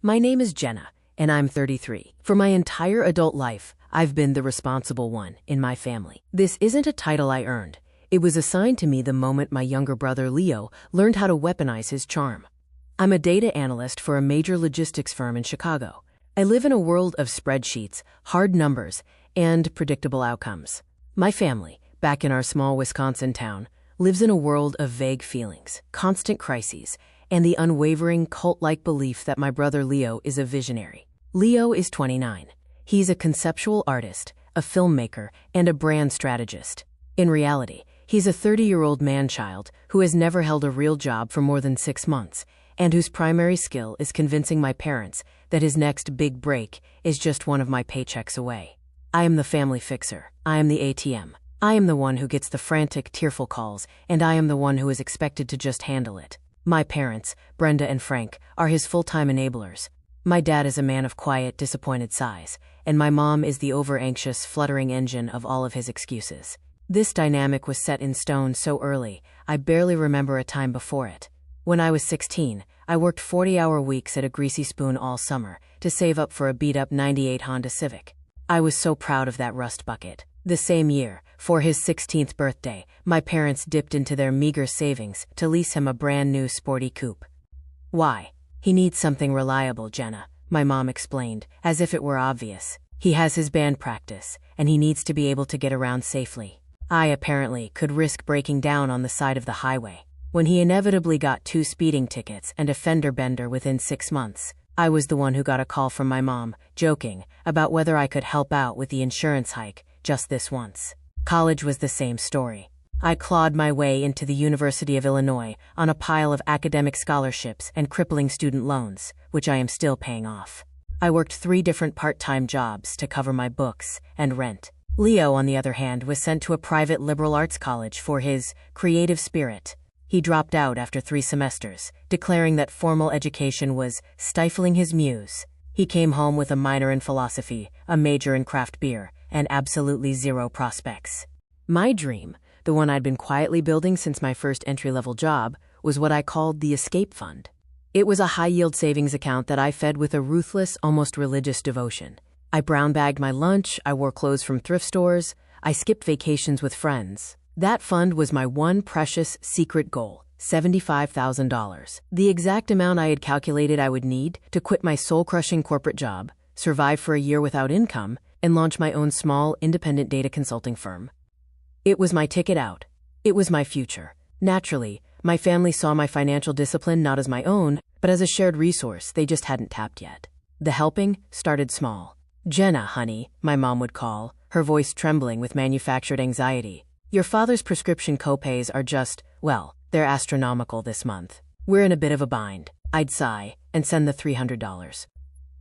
My name is Jenna, and I'm 33. For my entire adult life, I've been the responsible one in my family. This isn't a title I earned. It was assigned to me the moment my younger brother Leo learned how to weaponize his charm. I'm a data analyst for a major logistics firm in Chicago. I live in a world of spreadsheets, hard numbers, and predictable outcomes. My family, back in our small Wisconsin town, lives in a world of vague feelings, constant crises, and the unwavering cult-like belief that my brother Leo is a visionary. Leo is 29. He's a conceptual artist, a filmmaker, and a brand strategist. In reality, he's a 30-year-old man-child who has never held a real job for more than 6 months, and whose primary skill is convincing my parents that his next big break is just one of my paychecks away. I am the family fixer. I am the ATM. I am the one who gets the frantic, tearful calls, and I am the one who is expected to just handle it. My parents, Brenda and Frank, are his full-time enablers. My dad is a man of quiet, disappointed sighs, and my mom is the over-anxious, fluttering engine of all of his excuses. This dynamic was set in stone so early, I barely remember a time before it. When I was 16, I worked 40-hour weeks at a greasy spoon all summer to save up for a beat-up '98 Honda Civic. I was so proud of that rust bucket. The same year, for his 16th birthday, my parents dipped into their meager savings to lease him a brand new sporty coupe. Why? He needs something reliable, Jenna, my mom explained, as if it were obvious. He has his band practice, and he needs to be able to get around safely. I apparently could risk breaking down on the side of the highway. When he inevitably got 2 speeding tickets and a fender bender within 6 months, I was the one who got a call from my mom, joking about whether I could help out with the insurance hike just this once. College was the same story. I clawed my way into the University of Illinois on a pile of academic scholarships and crippling student loans, which I am still paying off. I worked 3 different part-time jobs to cover my books and rent. Leo, on the other hand, was sent to a private liberal arts college for his creative spirit. He dropped out after 3 semesters, declaring that formal education was stifling his muse. He came home with a minor in philosophy, a major in craft beer, and absolutely zero prospects. My dream, the one I'd been quietly building since my first entry-level job, was what I called the escape fund. It was a high-yield savings account that I fed with a ruthless, almost religious devotion. I brown-bagged my lunch, I wore clothes from thrift stores, I skipped vacations with friends. That fund was my one precious, secret goal, $75,000. The exact amount I had calculated I would need to quit my soul-crushing corporate job, survive for a year without income, and launch my own small, independent data consulting firm. It was my ticket out. It was my future. Naturally, my family saw my financial discipline not as my own, but as a shared resource they just hadn't tapped yet. The helping started small. "Jenna, honey," my mom would call, her voice trembling with manufactured anxiety. "Your father's prescription copays are just, well, they're astronomical this month. We're in a bit of a bind." I'd sigh and send the $300.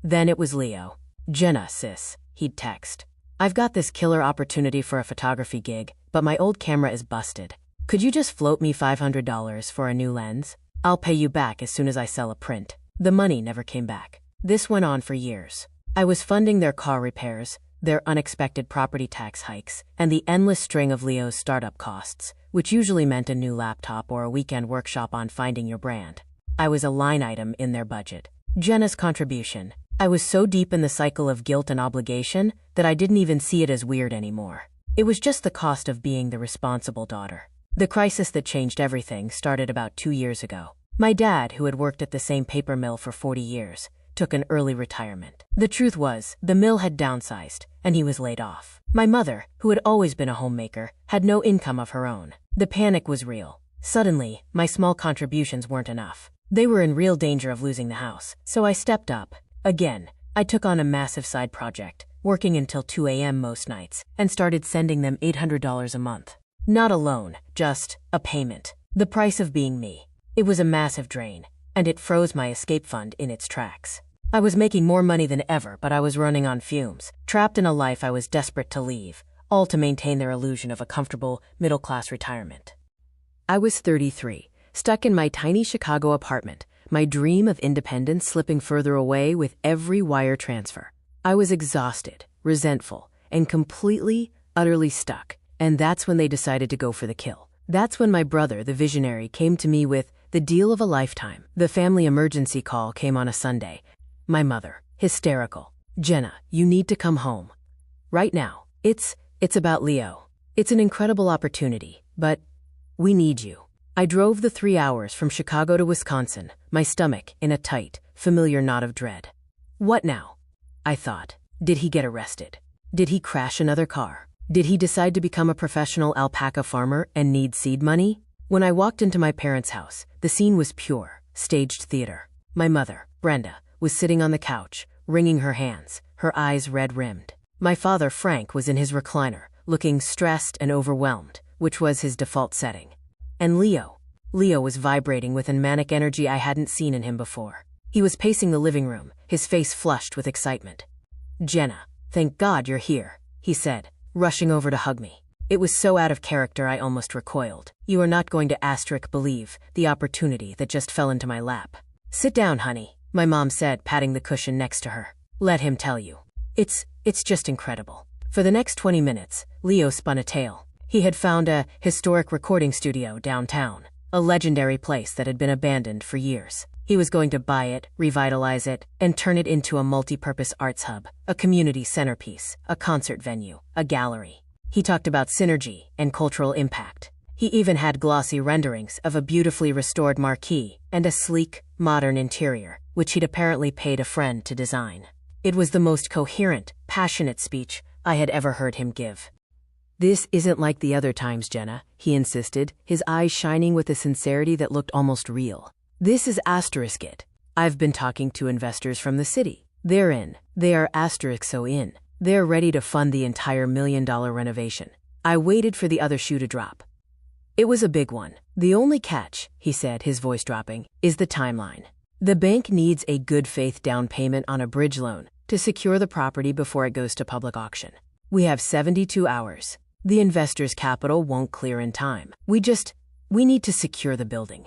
Then it was Leo. "Jenna, sis," he'd text. "I've got this killer opportunity for a photography gig, but my old camera is busted. Could you just float me $500 for a new lens? I'll pay you back as soon as I sell a print." The money never came back. This went on for years. I was funding their car repairs, their unexpected property tax hikes, and the endless string of Leo's startup costs, which usually meant a new laptop or a weekend workshop on finding your brand. I was a line item in their budget. Jenna's contribution. I was so deep in the cycle of guilt and obligation that I didn't even see it as weird anymore. It was just the cost of being the responsible daughter. The crisis that changed everything started about 2 years ago. My dad, who had worked at the same paper mill for 40 years, took an early retirement. The truth was, the mill had downsized, and he was laid off. My mother, who had always been a homemaker, had no income of her own. The panic was real. Suddenly, my small contributions weren't enough. They were in real danger of losing the house, so I stepped up. Again, I took on a massive side project, working until 2 a.m. most nights, and started sending them $800 a month. Not a loan, just a payment. The price of being me. It was a massive drain, and it froze my escape fund in its tracks. I was making more money than ever, but I was running on fumes, trapped in a life I was desperate to leave, all to maintain their illusion of a comfortable, middle-class retirement. I was 33, stuck in my tiny Chicago apartment, my dream of independence slipping further away with every wire transfer. I was exhausted, resentful, and completely, utterly stuck, and that's when they decided to go for the kill. That's when my brother, the visionary, came to me with the deal of a lifetime. The family emergency call came on a Sunday, My mother, hysterical. Jenna, you need to come home. Right now. It's about Leo. It's an incredible opportunity, but we need you. I drove the 3 hours from Chicago to Wisconsin, my stomach in a tight, familiar knot of dread. What now? I thought. Did he get arrested? Did he crash another car? Did he decide to become a professional alpaca farmer and need seed money? When I walked into my parents' house, the scene was pure, staged theater. My mother, Brenda, was sitting on the couch, wringing her hands, her eyes red-rimmed. My father, Frank, was in his recliner, looking stressed and overwhelmed, which was his default setting. And Leo was vibrating with a manic energy I hadn't seen in him before. He was pacing the living room, his face flushed with excitement. "Jenna, thank God you're here," he said, rushing over to hug me. It was so out of character I almost recoiled. You are not going to believe the opportunity that just fell into my lap. "Sit down, honey," my mom said, patting the cushion next to her. "Let him tell you. It's just incredible." For the next 20 minutes, Leo spun a tale. He had found a historic recording studio downtown, a legendary place that had been abandoned for years. He was going to buy it, revitalize it, and turn it into a multi-purpose arts hub, a community centerpiece, a concert venue, a gallery. He talked about synergy and cultural impact. He even had glossy renderings of a beautifully restored marquee and a sleek, modern interior, which he'd apparently paid a friend to design. It was the most coherent, passionate speech I had ever heard him give. "This isn't like the other times, Jenna," he insisted, his eyes shining with a sincerity that looked almost real. "This is it. I've been talking to investors from the city. They're in. They are in. They're ready to fund the entire $1 million renovation." I waited for the other shoe to drop. It was a big one. "The only catch," he said, his voice dropping, "is the timeline. The bank needs a good faith down payment on a bridge loan to secure the property before it goes to public auction. We have 72 hours. The investors' capital won't clear in time. We need to secure the building."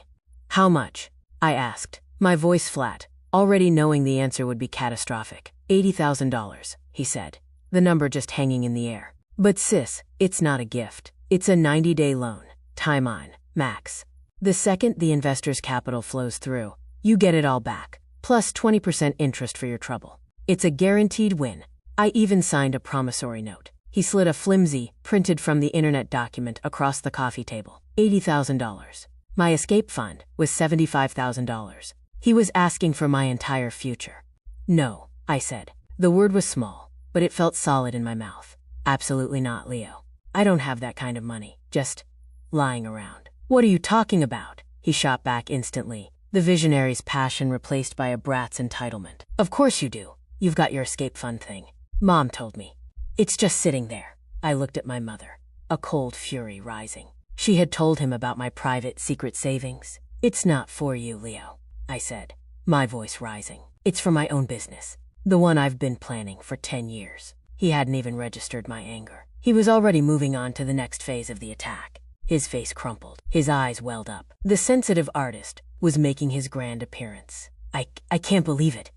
"How much?" I asked, my voice flat, already knowing the answer would be catastrophic. $80,000, he said, the number just hanging in the air. "But sis, it's not a gift. It's a 90-day loan. Time on, max. The second the investor's capital flows through, you get it all back, plus 20% interest for your trouble. It's a guaranteed win. I even signed a promissory note." He slid a flimsy, printed from the internet document across the coffee table. $80,000. My escape fund was $75,000. He was asking for my entire future. "No," I said. The word was small, but it felt solid in my mouth. "Absolutely not, Leo. I don't have that kind of money, just lying around." "What are you talking about?" he shot back instantly, the visionary's passion replaced by a brat's entitlement. "Of course you do. You've got your escape fund thing. Mom told me. It's just sitting there." I looked at my mother, a cold fury rising. She had told him about my private secret savings. "It's not for you, Leo," I said, my voice rising. "It's for my own business, the one I've been planning for 10 years. He hadn't even registered my anger. He was already moving on to the next phase of the attack. His face crumpled, his eyes welled up. The sensitive artist was making his grand appearance. I can't believe it,"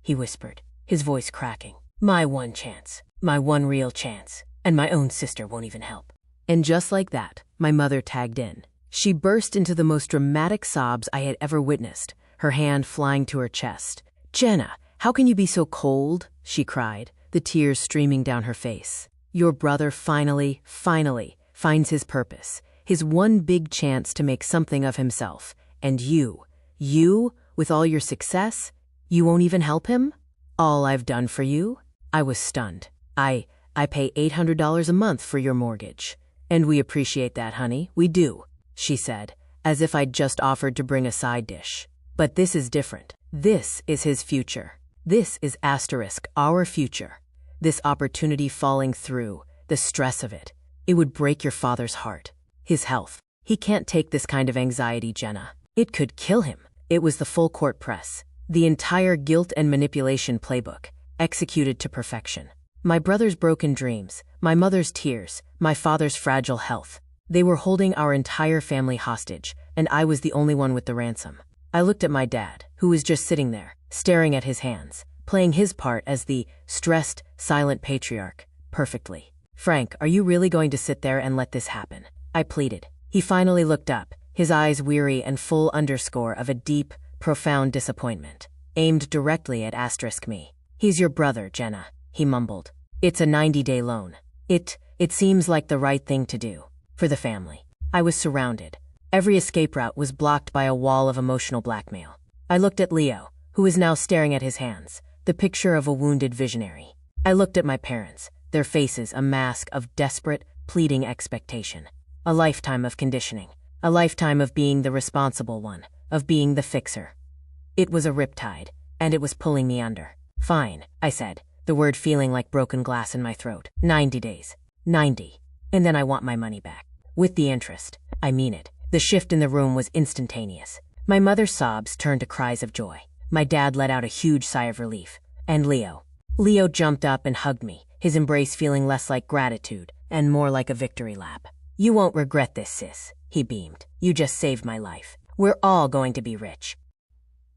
he whispered, his voice cracking. "My one chance. My one real chance, and my own sister won't even help." And just like that, my mother tagged in. She burst into the most dramatic sobs I had ever witnessed, her hand flying to her chest. "Jenna, how can you be so cold?" she cried, the tears streaming down her face. "Your brother finally finds his purpose, his one big chance to make something of himself. And you, with all your success, you won't even help him? All I've done for you?" I was stunned. I pay $800 a month for your mortgage. "And we appreciate that, honey, we do," she said, as if I'd just offered to bring a side dish. "But this is different. This is his future. This is our future. This opportunity falling through, the stress of it. It would break your father's heart. His health. He can't take this kind of anxiety, Jenna. It could kill him." It was the full court press, the entire guilt and manipulation playbook, executed to perfection. My brother's broken dreams, my mother's tears, my father's fragile health. They were holding our entire family hostage, and I was the only one with the ransom. I looked at my dad, who was just sitting there, staring at his hands, playing his part as the stressed, silent patriarch, perfectly. "Frank, are you really going to sit there and let this happen?" I pleaded. He finally looked up, his eyes weary and full of a deep, profound disappointment. aimed directly at *me. "He's your brother, Jenna," he mumbled. "It's a 90-day loan. It seems like the right thing to do. For the family." I was surrounded. Every escape route was blocked by a wall of emotional blackmail. I looked at Leo, who was now staring at his hands, the picture of a wounded visionary. I looked at my parents, their faces a mask of desperate, pleading expectation. A lifetime of conditioning. A lifetime of being the responsible one, of being the fixer. It was a riptide, and it was pulling me under. "Fine," I said, the word feeling like broken glass in my throat. 90 days. 90. And then I want my money back. With the interest. I mean it. The shift in the room was instantaneous. My mother's sobs turned to cries of joy. My dad let out a huge sigh of relief. And Leo. Leo jumped up and hugged me, his embrace feeling less like gratitude and more like a victory lap. "You won't regret this, sis," he beamed. "You just saved my life. We're all going to be rich."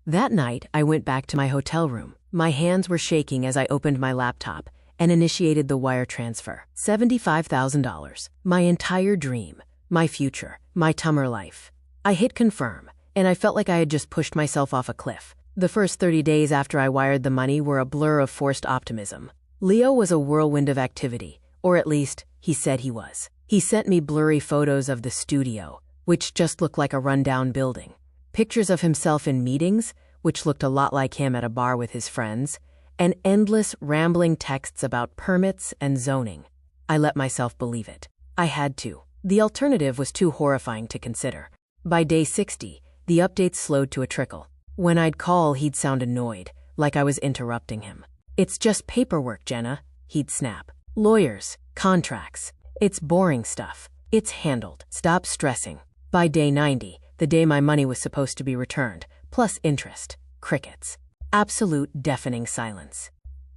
That night, I went back to my hotel room. My hands were shaking as I opened my laptop and initiated the wire transfer. $75,000. My entire dream. My future. My Tummer life. I hit confirm, and I felt like I had just pushed myself off a cliff. The first 30 days after I wired the money were a blur of forced optimism. Leo was a whirlwind of activity, or at least, he said he was. He sent me blurry photos of the studio, which just looked like a rundown building. Pictures of himself in meetings, which looked a lot like him at a bar with his friends, and endless, rambling texts about permits and zoning. I let myself believe it. I had to. The alternative was too horrifying to consider. By day 60, the updates slowed to a trickle. When I'd call, he'd sound annoyed, like I was interrupting him. "It's just paperwork, Jenna," he'd snap. "Lawyers, contracts. It's boring stuff. It's handled. Stop stressing." By day 90, the day my money was supposed to be returned, plus interest, crickets. Absolute deafening silence.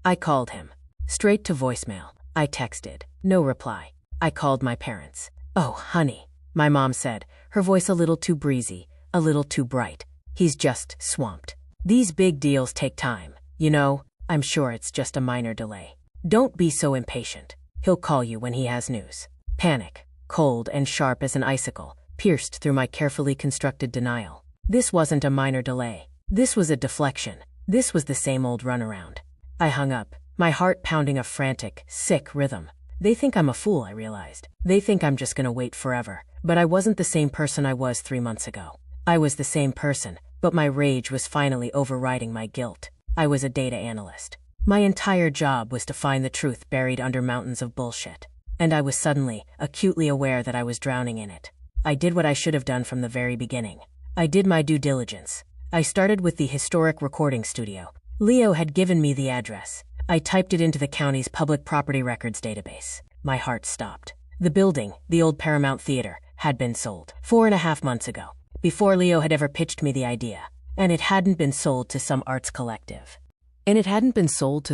I called him. Straight to voicemail. I texted. No reply. I called my parents. "Oh, honey," my mom said, her voice a little too breezy, a little too bright. "He's just swamped. These big deals take time, you know. I'm sure it's just a minor delay. Don't be so impatient. He'll call you when he has news." Panic, cold and sharp as an icicle, pierced through my carefully constructed denial. This wasn't a minor delay. This was a deflection. This was the same old runaround. I hung up, my heart pounding a frantic, sick rhythm. They think I'm a fool, I realized. They think I'm just gonna wait forever. But I wasn't the same person I was 3 months ago. I was the same person, but my rage was finally overriding my guilt. I was a data analyst. My entire job was to find the truth buried under mountains of bullshit. And I was suddenly, acutely aware that I was drowning in it. I did what I should have done from the very beginning. I did my due diligence. I started with the historic recording studio. Leo had given me the address. I typed it into the county's public property records database. My heart stopped. The building, the old Paramount Theater, had been sold 4.5 months ago, before Leo had ever pitched me the idea. And it hadn't been sold to some arts collective. It had been sold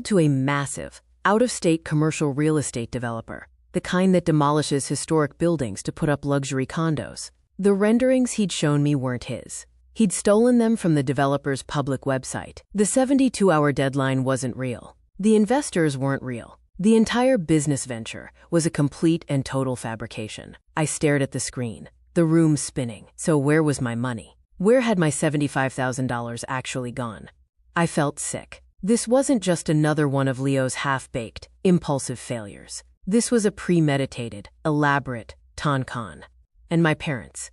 to a massive, out-of-state commercial real estate developer, the kind that demolishes historic buildings to put up luxury condos. The renderings he'd shown me weren't his. He'd stolen them from the developer's public website. The 72-hour deadline wasn't real. The investors weren't real. The entire business venture was a complete and total fabrication. I stared at the screen, the room spinning. So where was my money? Where had my $75,000 actually gone? I felt sick. This wasn't just another one of Leo's half-baked, impulsive failures. This was a premeditated, elaborate con. And my parents,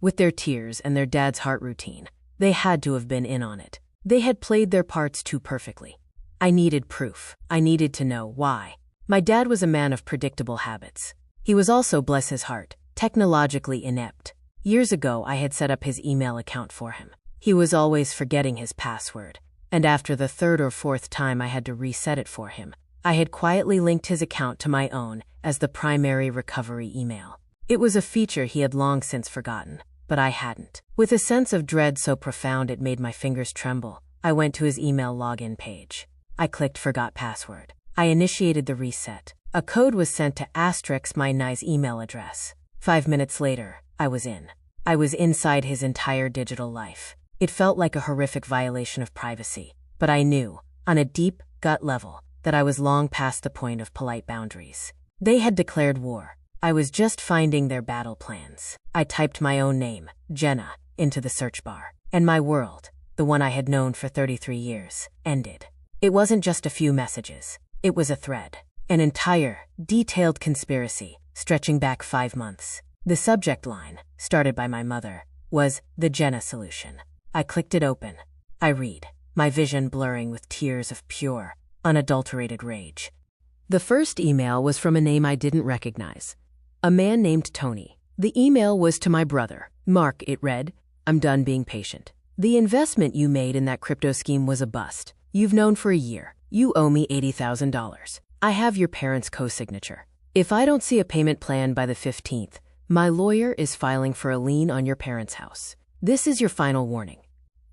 with their tears and their dad's heart routine, they had to have been in on it. They had played their parts too perfectly. I needed proof. I needed to know why. My dad was a man of predictable habits. He was also, bless his heart, technologically inept. Years ago, I had set up his email account for him. He was always forgetting his password, and after the 3rd or 4th time I had to reset it for him, I had quietly linked his account to my own as the primary recovery email. It was a feature he had long since forgotten, but I hadn't. With a sense of dread so profound it made my fingers tremble, I went to his email login page. I clicked Forgot Password. I initiated the reset. A code was sent to my nice email address. 5 minutes later, I was in. I was inside his entire digital life. It felt like a horrific violation of privacy, but I knew, on a deep, gut level, that I was long past the point of polite boundaries. They had declared war. I was just finding their battle plans. I typed my own name, Jenna, into the search bar. And my world, the one I had known for 33 years, ended. It wasn't just a few messages. It was a thread. An entire, detailed conspiracy stretching back 5 months. The subject line, started by my mother, was the Jenna solution. I clicked it open. I read, my vision blurring with tears of pure, unadulterated rage. The first email was from a name I didn't recognize. A man named Tony. The email was to my brother. Mark, it read, I'm done being patient. The investment you made in that crypto scheme was a bust. You've known for a year. You owe me $80,000. I have your parents' co-signature. If I don't see a payment plan by the 15th, my lawyer is filing for a lien on your parents' house. This is your final warning.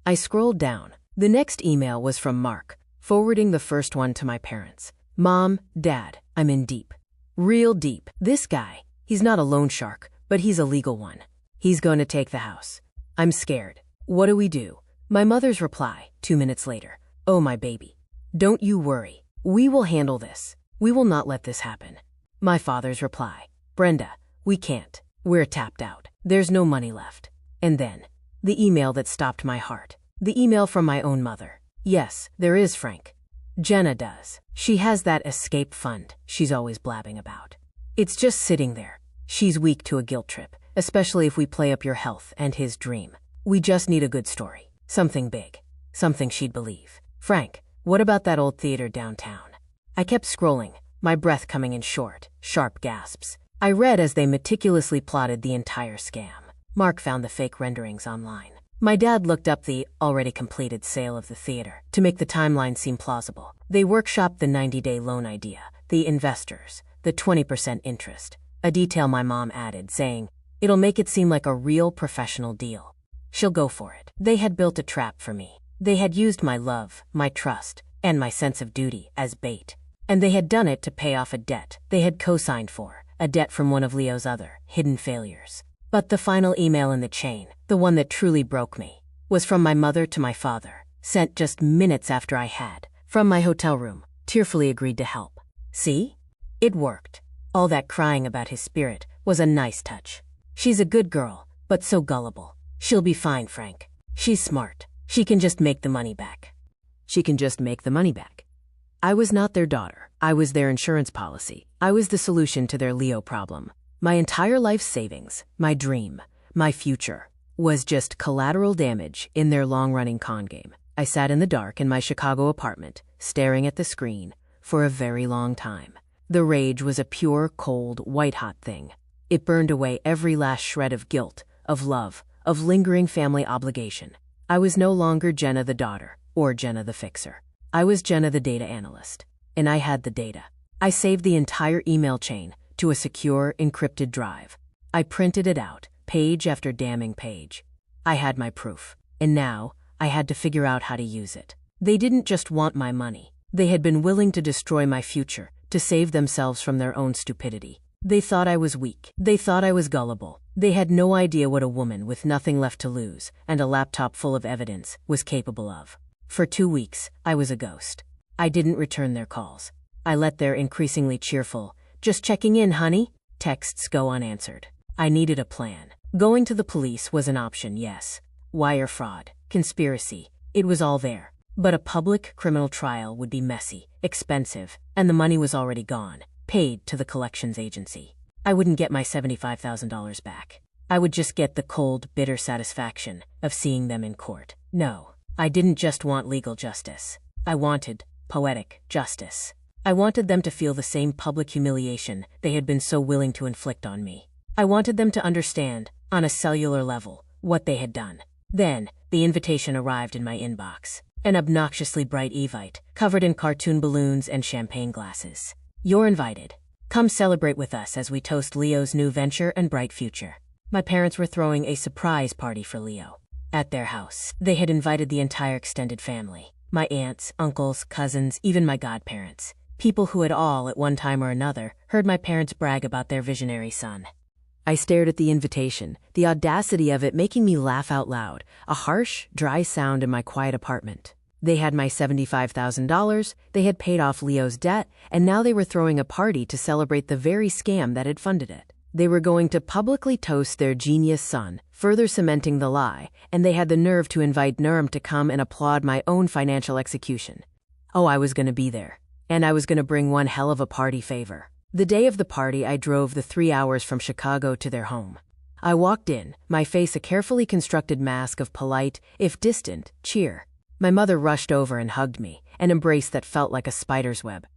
I scrolled down. The next email was from Mark, forwarding the first one to my parents. Mom, Dad, I'm in deep. Real deep. This guy, he's not a loan shark, but he's a legal one. He's going to take the house. I'm scared. What do we do? My mother's reply, 2 minutes later. Oh, my baby. Don't you worry. We will handle this. We will not let this happen. My father's reply. Brenda, we can't. We're tapped out. There's no money left. And then, the email that stopped my heart. The email from my own mother. Yes, there is, Frank. Jenna does. She has that escape fund she's always blabbing about. It's just sitting there. She's weak to a guilt trip, especially if we play up your health and his dream. We just need a good story. Something big. Something she'd believe. Frank, what about that old theater downtown? I kept scrolling, my breath coming in short, sharp gasps. I read as they meticulously plotted the entire scam. Mark found the fake renderings online. My dad looked up the already completed sale of the theater to make the timeline seem plausible. They workshopped the 90-day loan idea, the investors, the 20% interest, a detail my mom added, saying, it'll make it seem like a real professional deal. She'll go for it. They had built a trap for me. They had used my love, my trust, and my sense of duty as bait. And they had done it to pay off a debt they had co-signed for, a debt from one of Leo's other, hidden failures. But the final email in the chain, the one that truly broke me, was from my mother to my father, sent just minutes after I had, from my hotel room, tearfully agreed to help. See? It worked. All that crying about his spirit was a nice touch. She's a good girl, but so gullible. She'll be fine, Frank. She's smart. She can just make the money back. She can just make the money back. I was not their daughter. I was their insurance policy. I was the solution to their Leo problem. My entire life savings, my dream, my future, was just collateral damage in their long-running con game. I sat in the dark in my Chicago apartment, staring at the screen, for a very long time. The rage was a pure, cold, white-hot thing. It burned away every last shred of guilt, of love, of lingering family obligation. I was no longer Jenna the daughter, or Jenna the fixer. I was Jenna the data analyst, and I had the data. I saved the entire email chain to a secure, encrypted drive. I printed it out, page after damning page. I had my proof, and now I had to figure out how to use it. They didn't just want my money. They had been willing to destroy my future to save themselves from their own stupidity. They thought I was weak. They thought I was gullible. They had no idea what a woman with nothing left to lose and a laptop full of evidence was capable of. For 2 weeks, I was a ghost. I didn't return their calls. I let their increasingly cheerful, "Just checking in, honey," texts go unanswered. I needed a plan. Going to the police was an option, yes. Wire fraud, conspiracy, it was all there. But a public criminal trial would be messy, expensive, and the money was already gone, paid to the collections agency. I wouldn't get my $75,000 back. I would just get the cold, bitter satisfaction of seeing them in court. No, I didn't just want legal justice. I wanted poetic justice. I wanted them to feel the same public humiliation they had been so willing to inflict on me. I wanted them to understand, on a cellular level, what they had done. Then, the invitation arrived in my inbox. An obnoxiously bright Evite, covered in cartoon balloons and champagne glasses. You're invited. Come celebrate with us as we toast Leo's new venture and bright future. My parents were throwing a surprise party for Leo. At their house, they had invited the entire extended family. My aunts, uncles, cousins, even my godparents. People who had all, at one time or another, heard my parents brag about their visionary son. I stared at the invitation, the audacity of it making me laugh out loud, a harsh, dry sound in my quiet apartment. They had my $75,000, they had paid off Leo's debt, and now they were throwing a party to celebrate the very scam that had funded it. They were going to publicly toast their genius son, further cementing the lie, and they had the nerve to invite Nurm to come and applaud my own financial execution. Oh, I was going to be there. And I was going to bring one hell of a party favor. The day of the party, I drove the 3 hours from Chicago to their home. I walked in, my face a carefully constructed mask of polite, if distant, cheer. My mother rushed over and hugged me, an embrace that felt like a spider's web.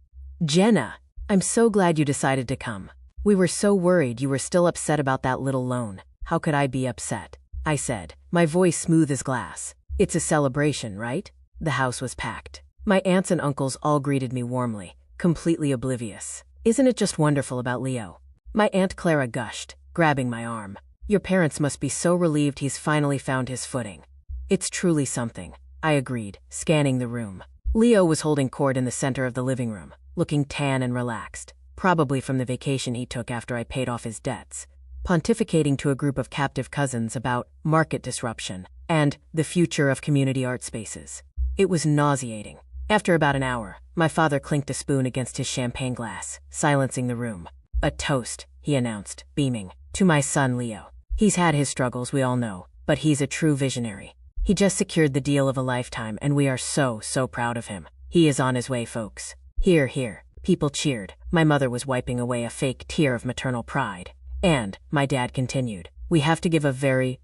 "Jenna, I'm so glad you decided to come. We were so worried you were still upset about that little loan." "How could I be upset?" I said, my voice smooth as glass. "It's a celebration, right?" The house was packed. My aunts and uncles all greeted me warmly, completely oblivious. "Isn't it just wonderful about Leo?" My Aunt Clara gushed, grabbing my arm. "Your parents must be so relieved he's finally found his footing." "It's truly something," I agreed, scanning the room. Leo was holding court in the center of the living room, looking tan and relaxed, probably from the vacation he took after I paid off his debts, pontificating to a group of captive cousins about market disruption and the future of community art spaces. It was nauseating. After about an hour, my father clinked a spoon against his champagne glass, silencing the room. "A toast," he announced, beaming, "to my son Leo. He's had his struggles, we all know, but he's a true visionary. He just secured the deal of a lifetime, and we are so proud of him. He is on his way, folks." "Hear, hear." People cheered. My mother was wiping away a fake tear of maternal pride. And, my dad continued, "We have to give a very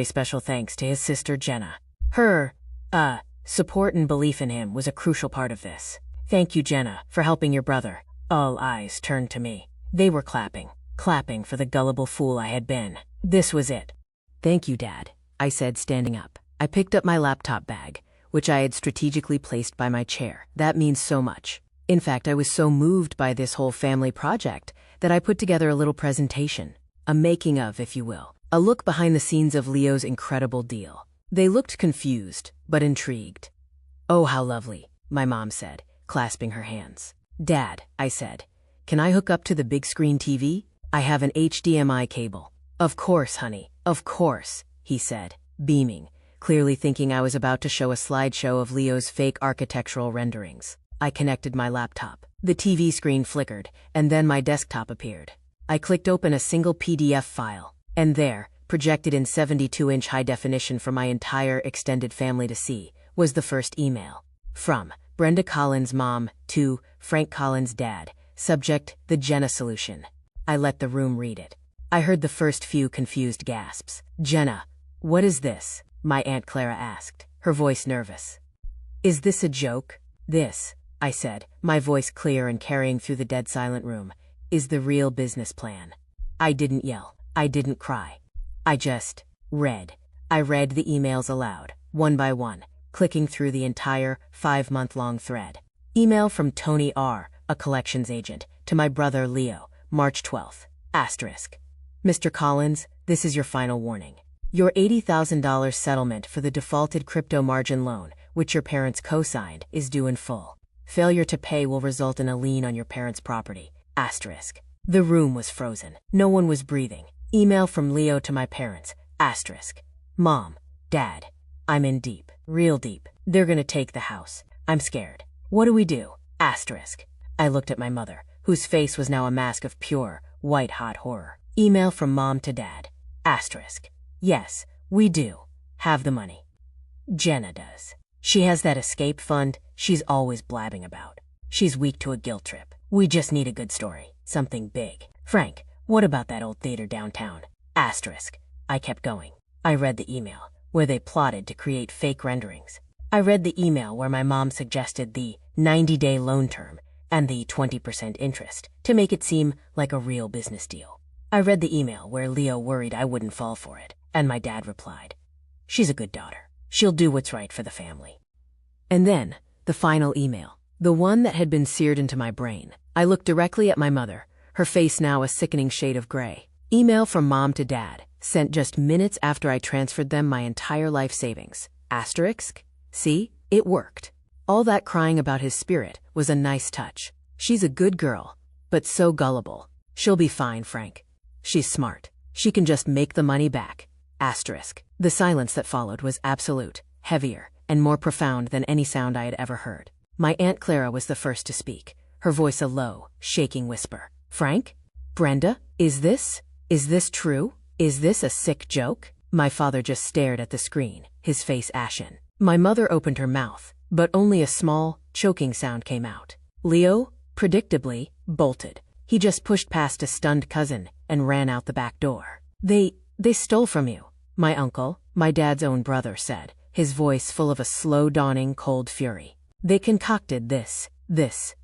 special thanks to his sister Jenna. Her, support and belief in him was a crucial part of this. Thank you, Jenna, for helping your brother." All eyes turned to me. They were clapping for the gullible fool I had been. This was it. "Thank you, Dad," I said, standing up. I picked up my laptop bag, which I had strategically placed by my chair. That means so much. In fact, I was so moved by this whole family project that I put together a little presentation, a making of, if you will, a look behind the scenes of Leo's incredible deal. They looked confused, but intrigued. "Oh, how lovely," my mom said, clasping her hands. "Dad," I said, "can I hook up to the big screen TV? I have an HDMI cable." "Of course, honey, of course," he said, beaming, clearly thinking I was about to show a slideshow of Leo's fake architectural renderings. I connected my laptop. The TV screen flickered, and then my desktop appeared. I clicked open a single PDF file, and there, projected in 72-inch high definition for my entire extended family to see, was the first email. From Brenda Collins' mom to Frank Collins' dad. Subject, the Jenna solution. I let the room read it. I heard the first few confused gasps. "Jenna, what is this?" my Aunt Clara asked, her voice nervous. "Is this a joke?" "This," I said, my voice clear and carrying through the dead silent room, "is the real business plan." I didn't yell. I didn't cry. I just read. I read the emails aloud, one by one, clicking through the entire 5-month-long thread. Email from Tony R., a collections agent, to my brother Leo, March 12th. Asterisk. "Mr. Collins, this is your final warning. Your $80,000 settlement for the defaulted crypto margin loan, which your parents co-signed, is due in full. Failure to pay will result in a lien on your parents' property." Asterisk. The room was frozen. No one was breathing. Email from Leo to my parents. Asterisk. "Mom, Dad, I'm in deep, real deep. They're gonna take the house. I'm scared. What do we do?" Asterisk. I looked at my mother, whose face was now a mask of pure, white-hot horror. Email from Mom to Dad. Asterisk. "Yes, we do have the money. Jenna does. She has that escape fund she's always blabbing about. She's weak to a guilt trip. We just need a good story, something big. Frank, what about that old theater downtown?" Asterisk. I kept going. I read the email, where they plotted to create fake renderings. I read the email where my mom suggested the 90-day loan term and the 20% interest to make it seem like a real business deal. I read the email where Leo worried I wouldn't fall for it, and my dad replied, "She's a good daughter. She'll do what's right for the family." And then, the final email, the one that had been seared into my brain. I looked directly at my mother, her face now a sickening shade of gray. Email from Mom to Dad, sent just minutes after I transferred them my entire life savings. Asterisk. See, it worked. All that crying about his spirit was a nice touch. She's a good girl, but so gullible. She'll be fine, Frank. She's smart. She can just make the money back. Asterisk. The silence that followed was absolute, heavier, and more profound than any sound I had ever heard. My Aunt Clara was the first to speak, her voice a low, shaking whisper. "Frank? Brenda? Is this?" Is this true? Is this a sick joke? My father just stared at the screen, his face ashen. My mother opened her mouth, but only a small, choking sound came out. Leo, predictably, bolted. He just pushed past a stunned cousin and ran out the back door. They stole from you. My uncle, my dad's own brother, said, his voice full of a slow-dawning cold fury. They concocted this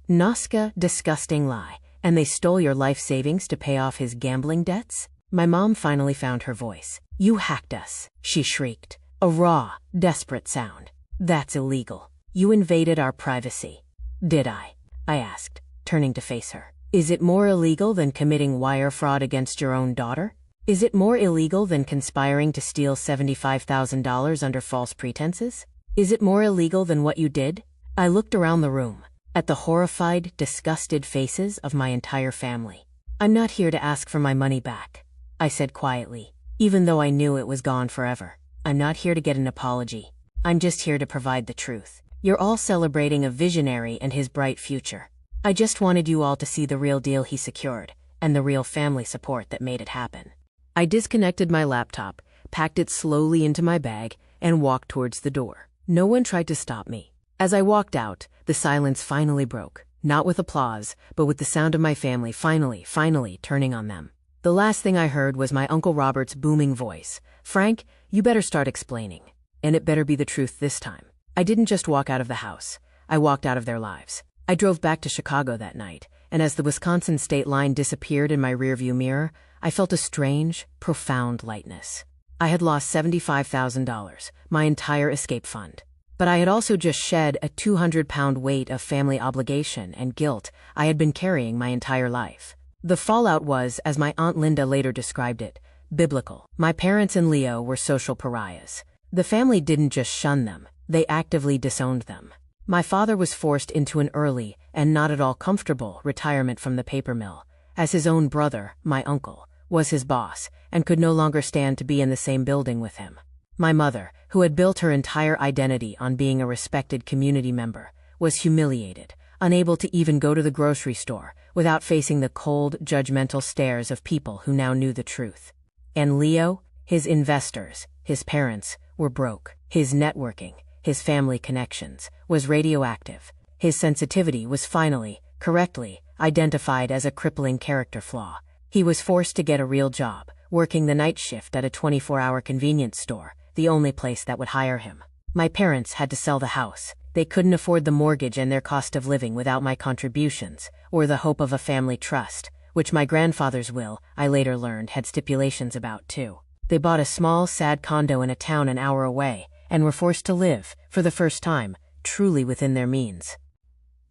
Nazca disgusting lie, and they stole your life savings to pay off his gambling debts? My mom finally found her voice. You hacked us, she shrieked, a raw, desperate sound. That's illegal. You invaded our privacy. Did I asked, turning to face her. Is it more illegal than committing wire fraud against your own daughter? Is it more illegal than conspiring to steal $75,000 under false pretenses? Is it more illegal than what you did? I looked around the room, at the horrified, disgusted faces of my entire family. I'm not here to ask for my money back, I said quietly, even though I knew it was gone forever. I'm not here to get an apology. I'm just here to provide the truth. You're all celebrating a visionary and his bright future. I just wanted you all to see the real deal he secured, and the real family support that made it happen. I disconnected my laptop, packed it slowly into my bag, and walked towards the door. No one tried to stop me. As I walked out, the silence finally broke, not with applause, but with the sound of my family finally turning on them. The last thing I heard was my Uncle Robert's booming voice. Frank, you better start explaining. And it better be the truth this time. I didn't just walk out of the house. I walked out of their lives. I drove back to Chicago that night, and as the Wisconsin state line disappeared in my rearview mirror, I felt a strange, profound lightness. I had lost $75,000, my entire escape fund. But I had also just shed a 200-pound weight of family obligation and guilt I had been carrying my entire life. The fallout was, as my Aunt Linda later described it, biblical. My parents and Leo were social pariahs. The family didn't just shun them, they actively disowned them. My father was forced into an early, and not at all comfortable, retirement from the paper mill, as his own brother, my uncle, was his boss, and could no longer stand to be in the same building with him. My mother, who had built her entire identity on being a respected community member, was humiliated, unable to even go to the grocery store without facing the cold, judgmental stares of people who now knew the truth. And Leo, his investors, his parents, were broke. His networking, his family connections, was radioactive. His sensitivity was finally, correctly, identified as a crippling character flaw. He was forced to get a real job, working the night shift at a 24-hour convenience store, the only place that would hire him. My parents had to sell the house. They couldn't afford the mortgage and their cost of living without my contributions, or the hope of a family trust, which my grandfather's will, I later learned, had stipulations about too. They bought a small, sad condo in a town an hour away, and were forced to live, for the first time, truly within their means.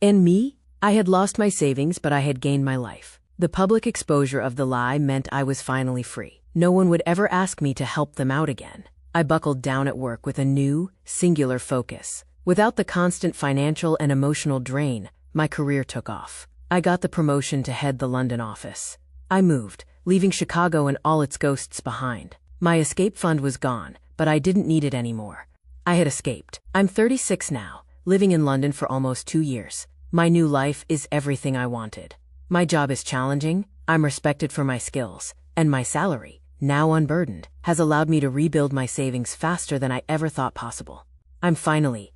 And me? I had lost my savings, but I had gained my life. The public exposure of the lie meant I was finally free. No one would ever ask me to help them out again. I buckled down at work with a new, singular focus. Without the constant financial and emotional drain, my career took off. I got the promotion to head the London office. I moved, leaving Chicago and all its ghosts behind. My escape fund was gone, but I didn't need it anymore. I had escaped. I'm 36 now, living in London for almost 2 years. My new life is everything I wanted. My job is challenging, I'm respected for my skills, and my salary, now unburdened, has allowed me to rebuild my savings faster than I ever thought possible. I'm finally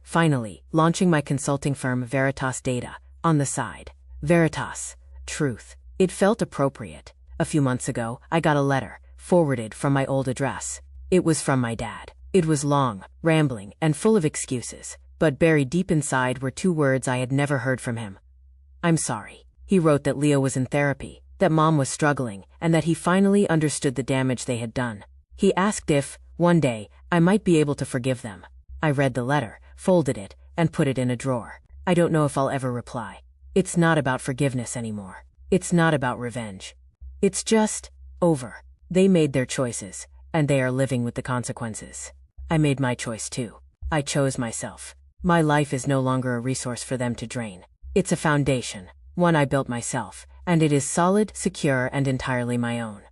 launching my consulting firm Veritas Data, on the side. Veritas. Truth. It felt appropriate. A few months ago, I got a letter, forwarded from my old address. It was from my dad. It was long, rambling, and full of excuses, but buried deep inside were 2 words I had never heard from him. I'm sorry. He wrote that Leo was in therapy, that Mom was struggling, and that he finally understood the damage they had done. He asked if, one day, I might be able to forgive them. I read the letter, folded it, and put it in a drawer. I don't know if I'll ever reply. It's not about forgiveness anymore. It's not about revenge. It's just over. They made their choices, and they are living with the consequences. I made my choice too. I chose myself. My life is no longer a resource for them to drain. It's a foundation, one I built myself, and it is solid, secure, and entirely my own.